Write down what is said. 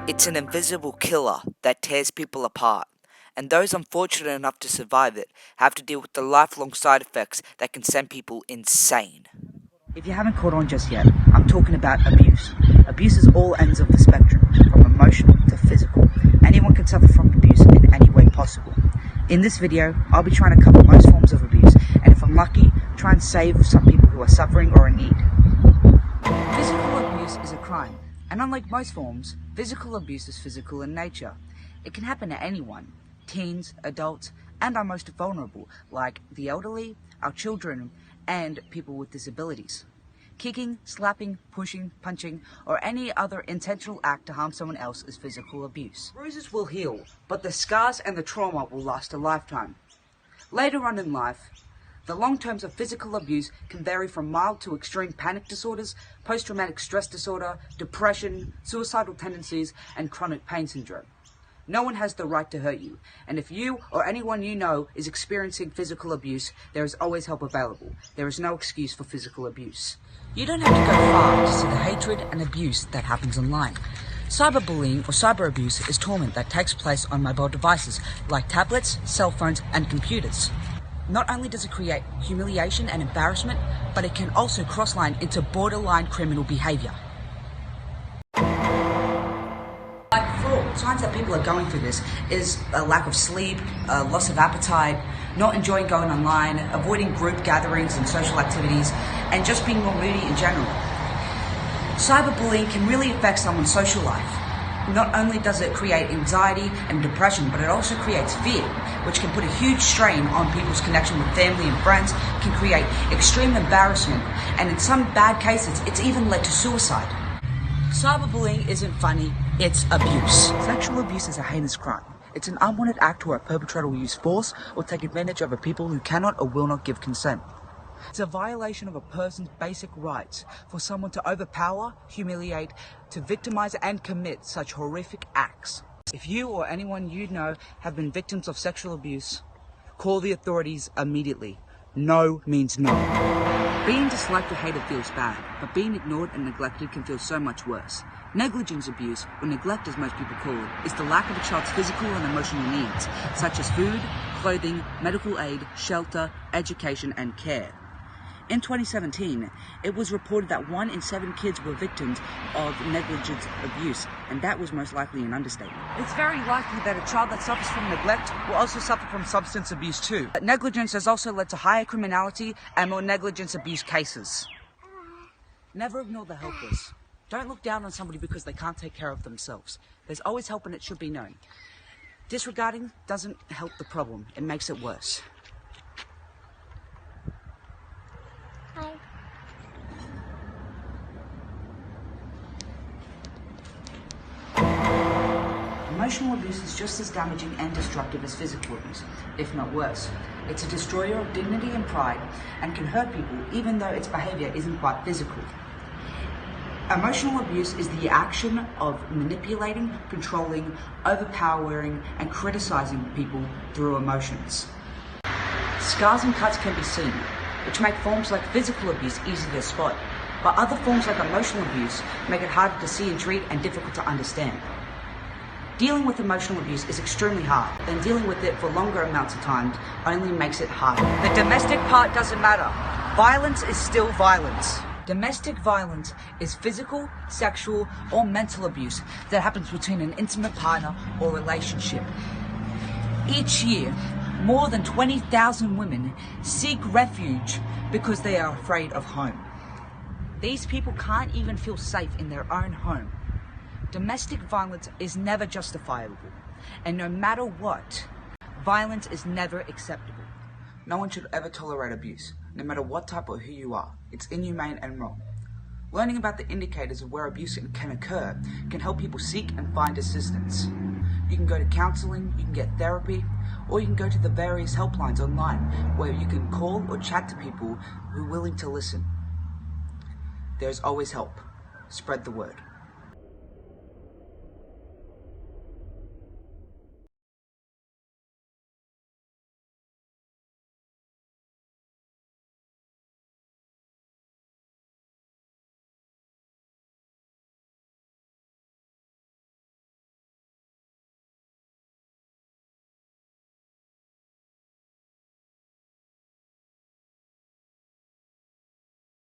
It's an invisible killer that tears people apart, and those unfortunate enough to survive it have to deal with the lifelong side effects that can send people insane. If you haven't caught on just yet, I'm talking about abuse. Abuse is all ends of the spectrum, from emotional to physical. Anyone can suffer from abuse in any way possible. In this video, I'll be trying to cover most forms of abuse, and if I'm lucky, try and save some people who are suffering or in need. Physical abuse is a crime, and unlike most forms, physical abuse is physical in nature. It can happen to anyone, teens, adults, and our most vulnerable, like the elderly, our children, and people with disabilities. Kicking, slapping, pushing, punching, or any other intentional act to harm someone else is physical abuse. Bruises will heal, but the scars and the trauma will last a lifetime. Later on in life, the long terms of physical abuse can vary from mild to extreme panic disorders, post-traumatic stress disorder, depression, suicidal tendencies, and chronic pain syndrome. No one has the right to hurt you, and if you or anyone you know is experiencing physical abuse, there is always help available. There is no excuse for physical abuse. You don't have to go far to see the hatred and abuse that happens online. Cyberbullying or cyber abuse is torment that takes place on mobile devices like tablets, cell phones, and computers. Not only does it create humiliation and embarrassment, but it can also cross-line into borderline criminal behavior. Signs that people are going through this is a lack of sleep, a loss of appetite, not enjoying going online, avoiding group gatherings and social activities, and just being more moody in general. Cyberbullying can really affect someone's social life. Not only does it create anxiety and depression, but it also creates fear, which can put a huge strain on people's connection with family and friends, can create extreme embarrassment, and in some bad cases, it's even led to suicide. Cyberbullying isn't funny, it's abuse. Sexual abuse is a heinous crime. It's an unwanted act where a perpetrator will use force or take advantage of a people who cannot or will not give consent. It's a violation of a person's basic rights for someone to overpower, humiliate, to victimize and commit such horrific acts. If you or anyone you know have been victims of sexual abuse, call the authorities immediately. No means no. Being disliked or hated feels bad, but being ignored and neglected can feel so much worse. Negligence abuse, or neglect as most people call it, is the lack of a child's physical and emotional needs, such as food, clothing, medical aid, shelter, education, and care. In 2017, it was reported that 1 in 7 kids were victims of negligence abuse, and that was most likely an understatement. It's very likely that a child that suffers from neglect will also suffer from substance abuse too. But negligence has also led to higher criminality and more negligence abuse cases. Never ignore the helpless. Don't look down on somebody because they can't take care of themselves. There's always help and it should be known. Disregarding doesn't help the problem, it makes it worse. Emotional abuse is just as damaging and destructive as physical abuse, if not worse. It's a destroyer of dignity and pride and can hurt people even though its behavior isn't quite physical. Emotional abuse is the action of manipulating, controlling, overpowering, and criticizing people through emotions. Scars and cuts can be seen, which make forms like physical abuse easy to spot, but other forms like emotional abuse make it harder to see and treat and difficult to understand. Dealing with emotional abuse is extremely hard, and dealing with it for longer amounts of time only makes it harder. The domestic part doesn't matter. Violence is still violence. Domestic violence is physical, sexual, or mental abuse that happens between an intimate partner or relationship. Each year, more than 20,000 women seek refuge because they are afraid of home. These people can't even feel safe in their own home. Domestic violence is never justifiable, and no matter what, violence is never acceptable. No one should ever tolerate abuse, no matter what type or who you are. It's inhumane and wrong. Learning about the indicators of where abuse can occur can help people seek and find assistance. You can go to counseling, you can get therapy, or you can go to the various helplines online where you can call or chat to people who are willing to listen. There's always help. Spread the word.